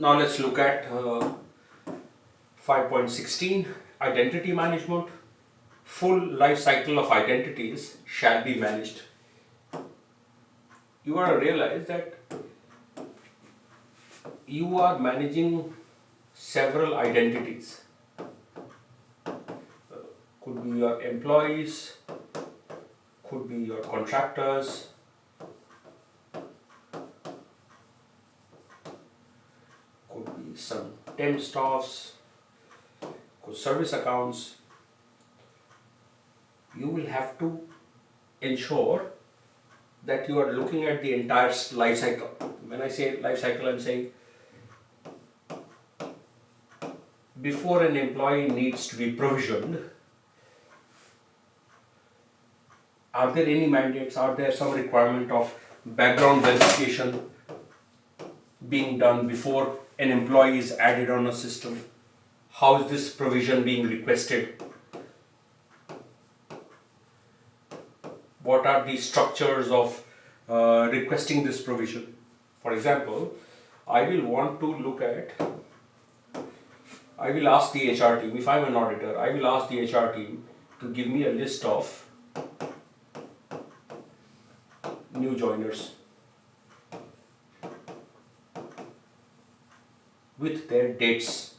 Now let's look at 5.16 identity management. Full life cycle of identities shall be managed. You are to realize that you are managing several identities. Could be your employees, could be your contractors, could be some temp staffs, could service accounts. You will have to ensure that you are looking at the entire life cycle. When I say life cycle, I'm saying before an employee needs to be provisioned, are there any mandates? Are there some requirement of background verification being done before an employee is added on a system? How is this provision being requested? What are the structures of requesting this provision? For example, I will ask the HR team, if I'm an auditor, I will ask the HR team to give me a list of new joiners with their dates.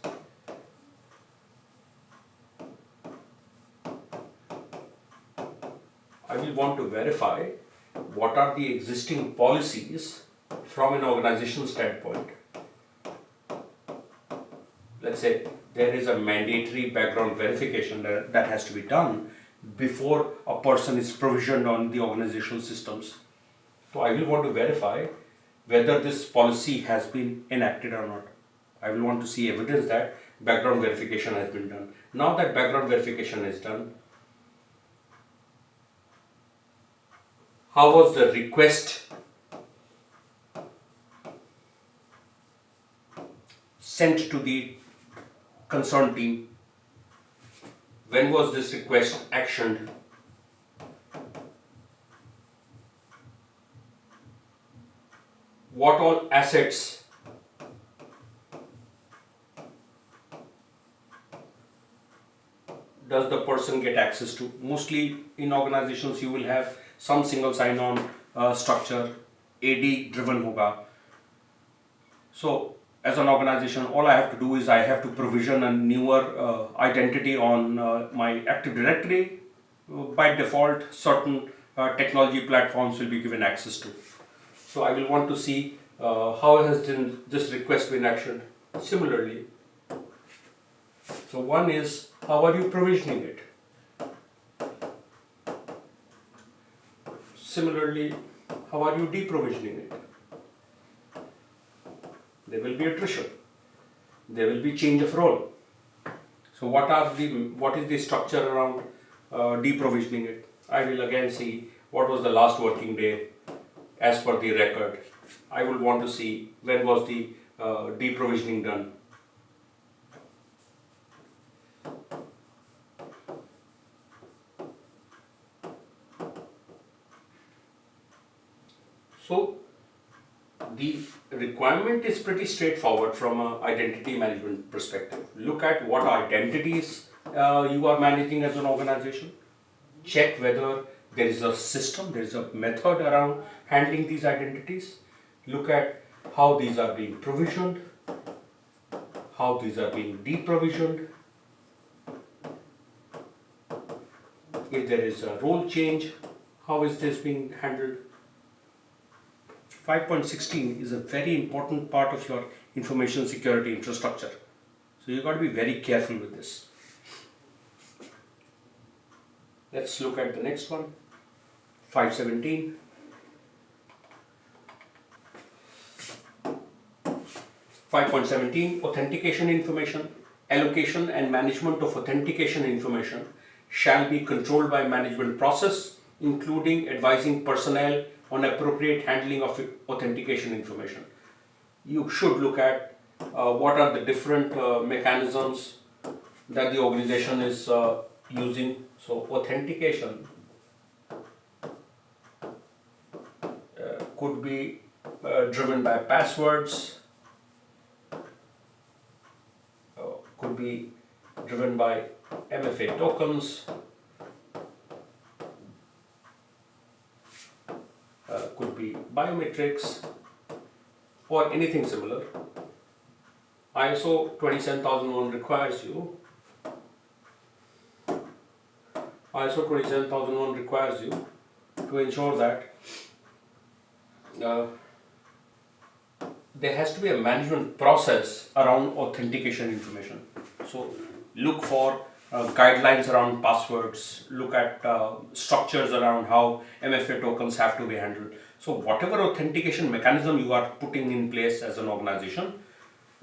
I will want to verify what are the existing policies from an organization standpoint. Let's say there is a mandatory background verification that has to be done before a person is provisioned on the organizational systems. So I will want to verify whether this policy has been enacted or not. I will want to see evidence that background verification has been done. Now that background verification is done, how was the request sent to the concerned team? When was this request actioned? What all assets does the person get access to? Mostly in organizations you will have some single sign-on structure, AD driven hoga. So as an organization, all I have to do is I have to provision a newer identity on my Active Directory. By default, certain technology platforms will be given access to. So I will want to see how has this request been actioned. Similarly, so one is, how are you provisioning it? Similarly, how are you deprovisioning it? There will be attrition. There will be change of role. So what is the structure around deprovisioning it? I will again see what was the last working day as per the record. I will want to see when was the deprovisioning done. So the requirement is pretty straightforward from an identity management perspective. Look at what identities you are managing as an organization. Check whether there is a system, there is a method around handling these identities. Look at how these are being provisioned, how these are being deprovisioned. If there is a role change, how is this being handled? 5.16 is a very important part of your information security infrastructure. So you've got to be very careful with this. Let's look at the next one, 5.17. 5.17, authentication information, allocation and management of authentication information shall be controlled by management process, including advising personnel on appropriate handling of authentication information. You should look at what are the different mechanisms that the organization is using. So authentication could be driven by passwords, be driven by MFA tokens, could be biometrics or anything similar. ISO 27001 requires you to ensure that there has to be a management process around authentication information. So look for guidelines around passwords, look at structures around how MFA tokens have to be handled. So whatever authentication mechanism you are putting in place as an organization,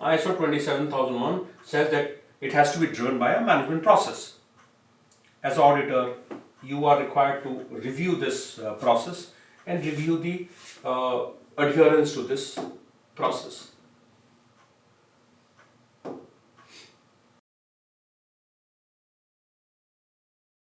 ISO 27001 says that it has to be driven by a management process. As an auditor, you are required to review this process and review the adherence to this process.